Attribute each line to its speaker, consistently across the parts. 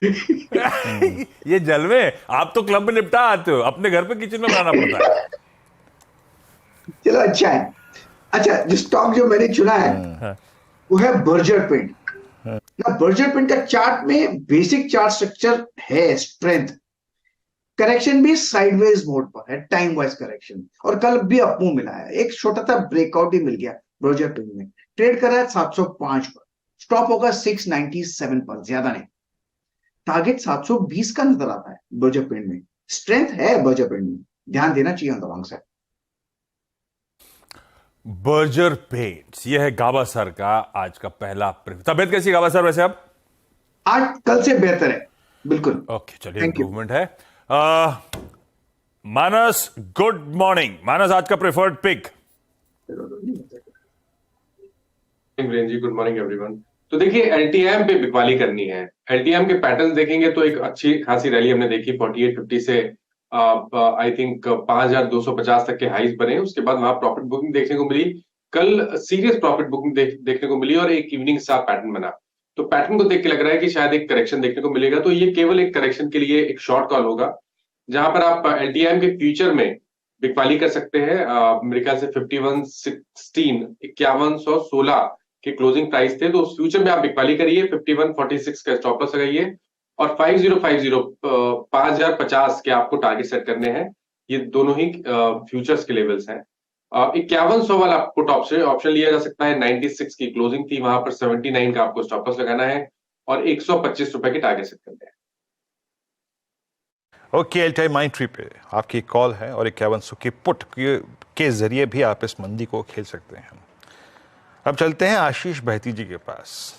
Speaker 1: ये जलवे, आप तो क्लब में निपटा आते हो, अपने घर पे किचन में बनाना पड़ता है।
Speaker 2: चलो अच्छा है। अच्छा, जो स्टॉक जो मैंने चुना है
Speaker 1: हाँ।
Speaker 2: वो है बर्जर पेंट। ना बर्जर पेंट का चार्ट में बेसिक चार्ट स्ट्रक्चर है, स्ट्रेंथ, करेक्शन भी साइडवेज मोड पर है, टाइम वाइज करेक्शन, और कल भी अपमूव मिला है, एक छोटा सा ब्रेकआउट ही मिल गया बर्जर पेंट में। ट्रेड कर रहा है 705 पर, स्टॉप होगा 697 पर, ज्यादा नहीं। टारगेट 720 का नजर आता है बर्जर पेंट में, स्ट्रेंथ है बर्जर पेंट में, ध्यान देना चाहिए on the long side.
Speaker 1: Berger paints, ये है गाबा सर का आज का पहला तबियत कैसी गाबा सर वैसे अब?
Speaker 2: आज कल से बेहतर है, बिल्कुल।
Speaker 1: ओके, चलिए
Speaker 2: थैंक यू।
Speaker 1: इंप्रूवमेंट है। मानस, गुड मॉर्निंग। मानस, आज का प्रेफर्ड पिक?
Speaker 3: जी, गुड मॉर्निंग एवरीवन। तो देखिए, एलटीएम पे बिकवाली करनी है। एलटीएम के पैटर्न देखेंगे तो एक अच्छी खासी रैली हमने देखी 4850 से आई थिंक 5250 तक के हाईज बने। उसके बाद वहां प्रॉफिट बुकिंग देखने को मिली। कल सीरियस प्रॉफिट बुकिंग देखने को मिली और एक इवनिंग स्टार पैटर्न बना। तो पैटर्न को देख के लग रहा है कि शायद एक करेक्शन देखने को मिलेगा। तो ये केवल एक करेक्शन के लिए एक शॉर्ट कॉल होगा, जहां पर आप एलटीएम के फ्यूचर में बिकवाली कर सकते हैं। मेरे ख्याल से 5116 5116 के क्लोजिंग प्राइस थे, तो उस फ्यूचर में आप बिकवाली करिए। 5146 का स्टॉप लॉस लगाइए और 5050 5050 के आपको टारगेट सेट करने हैं। ये दोनों ही फ्यूचर्स के लेवल्स हैं। 5100 वाला पुट ऑप्शन ऑप्शन लिया जा सकता है। 96 की क्लोजिंग थी, वहां पर 79 का आपको स्टॉप लॉस लगाना है और 125 रुपए के टारगेट सेट करने हैं।
Speaker 4: ओके, एलटीआई माइंड ट्री पे आपकी कॉल है और 5100 की पुट के जरिए भी आप इस मंदी को खेल सकते हैं। अब चलते हैं आशीष बहती जी के पास।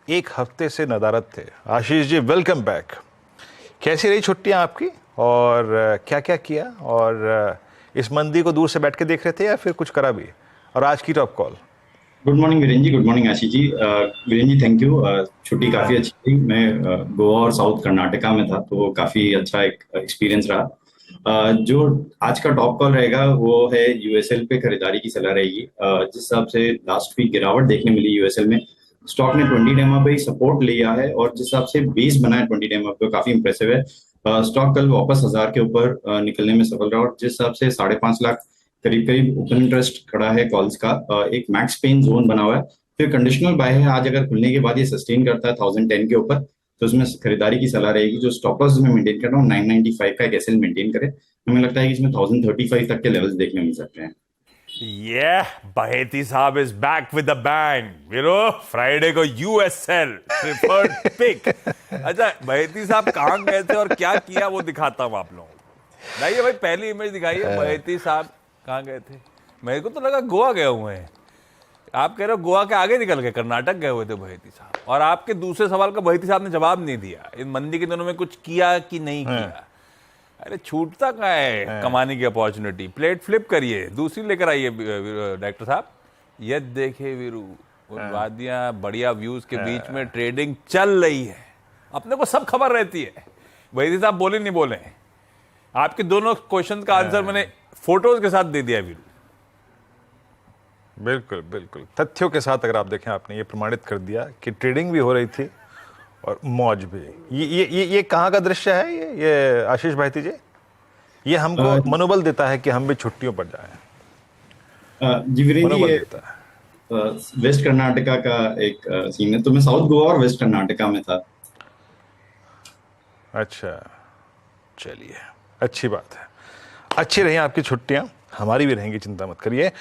Speaker 4: एक हफ्ते से नदारद थे। Ashish ji, welcome back. कैसी रही छुट्टियां आपकी और क्या क्या किया, और इस मंदी को दूर से बैठ के देख रहे थे या फिर कुछ करा भी? और आज की top call.
Speaker 5: Good morning Viren ji, good morning Ashish ji. Viren ji thank you. छुट्टी काफ़ी अच्छी थी। मैं गोवा और साउथ कर्नाटका में था, तो काफ़ी अच्छा एक एक्सपीरियंस रहा। जो आज का टॉप कॉल रहेगा वो है यूएसएल पे खरीदारी की सलाह रहेगी। जिस हिसाब से लास्ट वीक गिरावट देखने मिली यूएसएल में, स्टॉक ने 20 डेमा पे सपोर्ट लिया है और जिस हिसाब से बेस बना है 20 डेमा पे, काफ़ी इंप्रेसिव है। स्टॉक कल वापस 1000 के ऊपर निकलने में सफल रहा और जिस हिसाब से 5.5 लाख करीब करीब ओपन इंटरेस्ट खड़ा है कॉल्स का, एक मैक्स पेन जोन बना हुआ है। फिर कंडीशनल बाय है। आज अगर खुलने के बाद ये सस्टेन करता है 1010 के ऊपर, तो उसमें खरीदारी की सलाह रहेगी। जो स्टॉप लॉस में मेंटेन कर रहा हूँ 995 का एक एसएल मेंटेन करे। हमें लगता है कि इसमें 1035 तक के लेवल्स देखने मिल सकते हैं।
Speaker 1: बहेती साहब is back with the bang. Friday को यूएसएल प्रेफर्ड पिक। अच्छा, बहेती साहब कहां गए थे और क्या किया वो दिखाता हूं आप लोगों को। नहीं भाई, पहली इमेज दिखाइए। बहेती साहब कहां गए थे? मेरे को तो लगा गोवा गए हुए हैं। आप कह रहे हो गोवा के आगे निकल गए, कर्नाटक गए हुए थे बहेती साहब। और आपके दूसरे सवाल का बहेती साहब ने जवाब नहीं दिया, इन मंदी के दिनों में कुछ किया कि नहीं किया। अरे छूटता कहाँ है कमाने की अपॉर्चुनिटी? प्लेट फ्लिप करिए, दूसरी लेकर आइए डायरेक्टर साहब। ये देखिए वीरू, वादियां बढ़िया व्यूज के बीच में ट्रेडिंग चल रही है। अपने को सब खबर रहती है। बहेती साहब बोले नहीं बोले, आपके दोनों क्वेश्चन का आंसर मैंने फोटोज के साथ दे दिया वीरू।
Speaker 4: बिल्कुल बिल्कुल, तथ्यों के साथ अगर आप देखें, आपने ये प्रमाणित कर दिया कि ट्रेडिंग भी हो रही थी और मौज भी। ये कहाँ का दृश्य है ये आशीष भाईती जी? ये हमको मनोबल देता है कि हम भी छुट्टियों पर जाएं।
Speaker 5: जी वीरेन जी,
Speaker 4: मनोबल
Speaker 5: ये
Speaker 4: देता है।
Speaker 5: वेस्ट कर्नाटका का एक सीन है। तो मैं साउथ गोवा और वेस्ट कर्नाटका में था।
Speaker 4: अच्छा, चलिए, अच्छी बात है। अच्छी रही आपकी छुट्टियां, हमारी भी रहेंगी, चिंता मत करिए।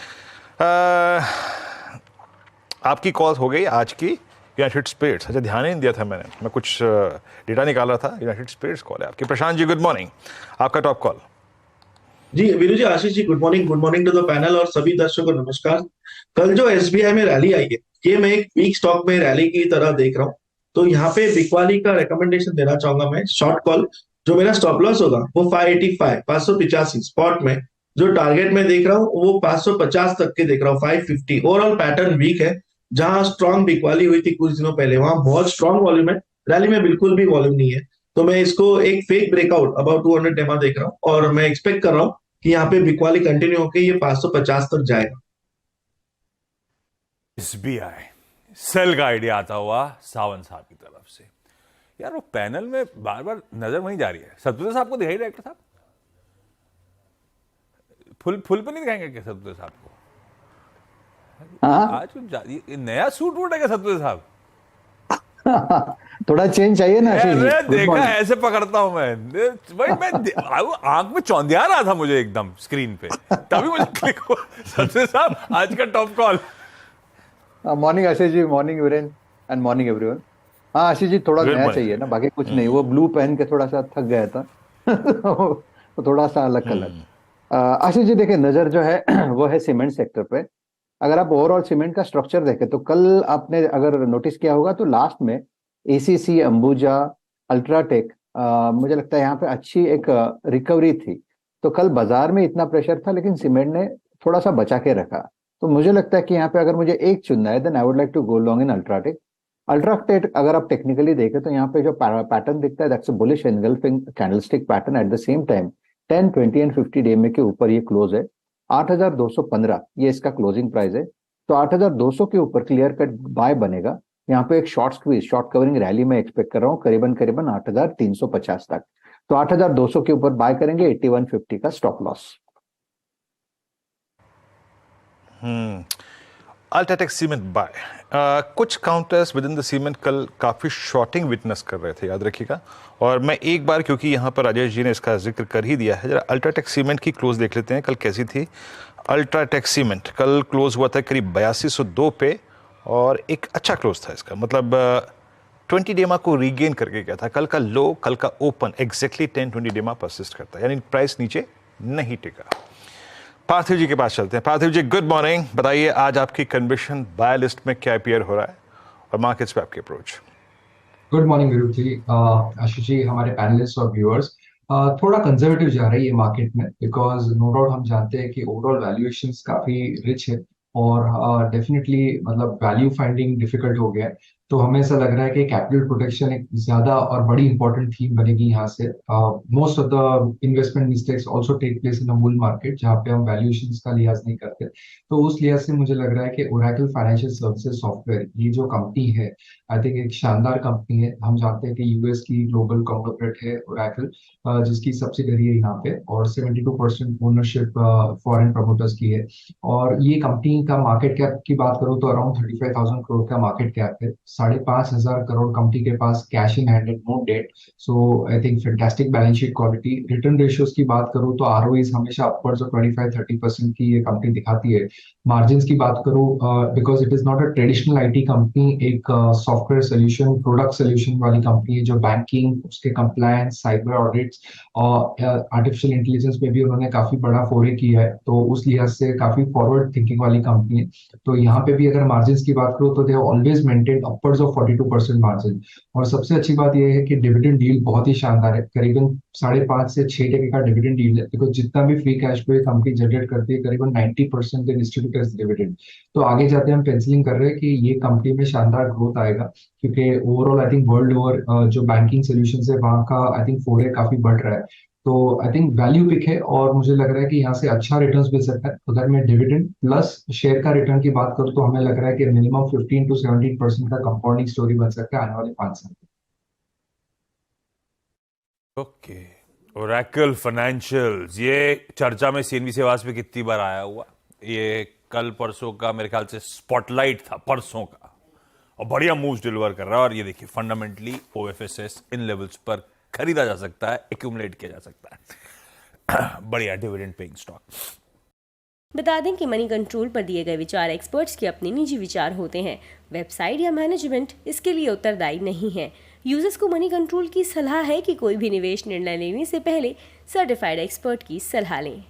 Speaker 4: आपकी कॉल हो गई आज की यूनाइटेड स्पिरिट्स। अच्छा, ध्यान ही नहीं दिया था मैंने, मैं कुछ डेटा निकाल रहा था। यूनाइटेड स्पिरिट्स कॉल है आपकी। Prashant ji, good morning. आपका टॉप कॉल।
Speaker 6: जी Viru ji, Ashish ji, good morning to the panel और सभी दर्शकों को नमस्कार। कल जो एसबीआई में रैली आई है, ये मैं एक वीक स्टॉक में रैली की तरह देख रहा हूँ। तो यहाँ पे बिकवाली का रिकमेंडेशन देना चाहूंगा मैं, शॉर्ट कॉल। जो मेरा स्टॉप लॉस होगा वो 585 585 स्पॉट में। जो टारगेट में देख रहा हूँ वो 550 तक के देख रहा हूँ, 550। ओवरऑल पैटर्न वीक है। जहां स्ट्रॉन्ग बिकवाली हुई थी कुछ दिनों पहले, वहां बहुत स्ट्रॉन्ग वॉल्यूम है, रैली में बिल्कुल भी वॉल्यूम नहीं है। तो मैं इसको एक फेक ब्रेकआउट अबाउट 200 डेमा देख रहा हूँ और मैं एक्सपेक्ट कर रहा हूँ कि यहाँ पे बिकवाली कंटिन्यू होकर ये 550 तक जाएगा।
Speaker 1: एसबीआई सेल का आइडिया आता हुआ सावंत साहब की तरफ से। यार वो पैनल में बार बार नजर वहीं जा रही है। सतपुते साहब को दिखाई डायरेक्टर साहब, फुल पे नहीं दिखाएंगे क्या सतपुते साहब को? आज ये नया सूट वूट है क्या सतपुते साहब?
Speaker 7: थोड़ा चेंज चाहिए ना आशीष जी।
Speaker 1: अरे
Speaker 7: Good
Speaker 1: देखा,
Speaker 7: morning.
Speaker 1: ऐसे पकड़ता हूं मैं आंख में चौंधिया रहा था मुझे एकदम स्क्रीन पे, तभी मुझे क्लिक हुआ। सतपुते साहब आज का top call.
Speaker 7: Morning Ashish ji, morning Viren and morning everyone. हाँ आशीष जी, थोड़ा
Speaker 1: Good
Speaker 7: नया
Speaker 1: morning.
Speaker 7: चाहिए ना, बाकी कुछ नहीं। वो ब्लू पहन के थोड़ा सा थक गया था तो थोड़ा सा अलग कलर। आशीष जी देखिए, नजर जो है वो है सीमेंट सेक्टर पे। अगर आप ओवरऑल सीमेंट का स्ट्रक्चर देखें तो कल आपने अगर नोटिस किया होगा तो लास्ट में एसीसी, अंबुजा, अल्ट्राटेक, मुझे लगता है यहाँ पे अच्छी एक रिकवरी थी। तो कल बाजार में इतना प्रेशर था लेकिन सीमेंट ने थोड़ा सा बचा के रखा। तो मुझे लगता है कि यहाँ पे अगर मुझे एक चुनना है then I would like to go long in UltraTech. UltraTech अगर आप टेक्निकली देखें तो यहाँ पे जो पैटर्न दिखता है that's a bullish engulfing candlestick pattern. At the same time 10, 20 and 50 day में के ऊपर ये क्लोज है। 8,215 ये इसका क्लोजिंग प्राइस है। तो 8,200 के ऊपर क्लियर कट बाय बनेगा। यहाँ पे एक short squeeze, short covering rally में एक्सपेक्ट कर रहा हूँ करीबन 8,350 तक। तो 8,200 के ऊपर बाय करेंगे, 8150 का stop loss.
Speaker 4: UltraTech cement buy. कुछ counters within the cement कल काफ़ी शॉर्टिंग विटनेस कर रहे थे, याद रखिएगा। और मैं एक बार, क्योंकि यहाँ पर राजेश जी ने इसका जिक्र कर ही दिया है, जरा अल्ट्राटेक सीमेंट की क्लोज देख लेते हैं कल कैसी थी। अल्ट्राटेक सीमेंट कल क्लोज हुआ था करीब 8202 पे और एक अच्छा क्लोज था इसका, मतलब 20 डेमा को रीगेन करके गया था। कल का लो, कल का ओपन एग्जैक्टली 10-20 डेमा परसिस्ट करता है, यानी प्राइस नीचे नहीं टिका। पार्थिव जी के पास चलते हैं। पार्थिव जी गुड मॉर्निंग, बताइए आज आपकी कन्विक्शन बाय लिस्ट में क्या अपीयर हो रहा है और मार्केट्स पे आपकी अप्रोच?
Speaker 8: गुड मॉर्निंग विरुद्ध जी, आशीष जी, हमारे पैनलिस्ट और व्यूअर्स। थोड़ा कंजर्वेटिव जा रही है मार्केट में, बिकॉज नो डाउट हम जानते हैं कि ओवरऑल वैल्यूएशंस काफी रिच है और डेफिनेटली मतलब वैल्यू फाइंडिंग डिफिकल्ट हो गया है। तो हमें ऐसा लग रहा है कि कैपिटल प्रोटेक्शन एक ज्यादा और बड़ी इंपॉर्टेंट थीम बनेगी यहाँ से। Most of the investment mistakes also take place in the bull market, जहाँ पे हम वैल्यूएशंस का लिहाज नहीं करते। तो उस लिहाज से मुझे लग रहा है कि ओरेकल फाइनेंशियल सर्विसेज सॉफ्टवेयर, ये जो कंपनी है, आई थिंक एक शानदार कंपनी है। हम जानते हैं कि यूएस की ग्लोबल कॉन्ग्लोमरेट है ओरेकल, जिसकी सब्सिडरी है यहाँ पे, और 72% ओनरशिप फॉरेन प्रमोटर्स की है। और ये कंपनी का मार्केट कैप की बात करूँ तो अराउंड 35,000 करोड़ का मार्केट कैप है। 5,500 करोड़ कंपनी के पास cash in hand, no debt. So I think fantastic balance sheet quality. Return ratios की बात करूँ तो आरओईज हमेशा अपवर्ड्स ऑफ 25-30% की ये कंपनी दिखाती है। मार्जिन्स की बात करूँ, because it is not a traditional IT company, एक सॉफ्टवेयर सोल्यूशन, प्रोडक्ट सोल्यूशन वाली कंपनी है, जो बैंकिंग, उसके कंप्लायंस, साइबर ऑडिट्स और आर्टिफिशियल इंटेलिजेंस में भी उन्होंने काफी बड़ा फोरे किया है। तो उस लिहाज से काफी फॉरवर्ड थिंकिंग वाली कंपनी है। तो यहाँ पे भी अगर मार्जिन्स की बात करूँ तो they always maintain upwards of 42% margin. और सबसे अच्छी बात यह है कि डिविडेंड डील बहुत ही शानदार है, करीबन 5.5 से 6% का डिविडेंड डील है। बिकॉज जितना भी free cash flow company generate करती है, करीबन 90% दे डिस्ट्रीब्यूट एज डिविडेंड। तो आगे जाते हम पेंसिलिंग कर रहे हैं कि ये कंपनी में शानदार ग्रोथ आएगा, क्योंकि overall I think world over जो बैंकिंग सोल्यूशन है वहाँ का आई थिंक फोरे काफी बढ़ रहा है। तो आई थिंक वैल्यू पिक है और मुझे लग रहा है कि यहाँ से अच्छा रिटर्न्स मिल सकता है। अगर मैं डिविडेंड प्लस शेयर का रिटर्न की बात करूँ तो हमें लग रहा है कि मिनिमम 15 to 17% का कंपाउंडिंग स्टोरी बन सकता है आने वाले 5 साल में।
Speaker 1: ओके, ओरेकल फाइनेंशियल्स, ये चर्चा में सीएनबी सेवास पे कितनी बार आया हुआ। ये कल परसों का मेरे ख्याल से स्पॉटलाइट था परसों का, और बढ़िया मूव्स डिलीवर कर रहा है। और ये देखिए फंडामेंटली ओएफएसएस इन लेवल्स पर खरीदा जा सकता है, एक्यूमुलेट किया जा सकता है। बढ़िया डिविडेंड पेइंग स्टॉक।
Speaker 9: बता दें कि मनी कंट्रोल पर दिए गए विचार एक्सपर्ट्स के अपने निजी विचार होते हैं। वेबसाइट या मैनेजमेंट इसके लिए उत्तरदायी नहीं है। यूजर्स को मनी कंट्रोल की सलाह है कि कोई भी निवेश निर्णय लेने से पहले सर्टिफाइड एक्सपर्ट की सलाह लें।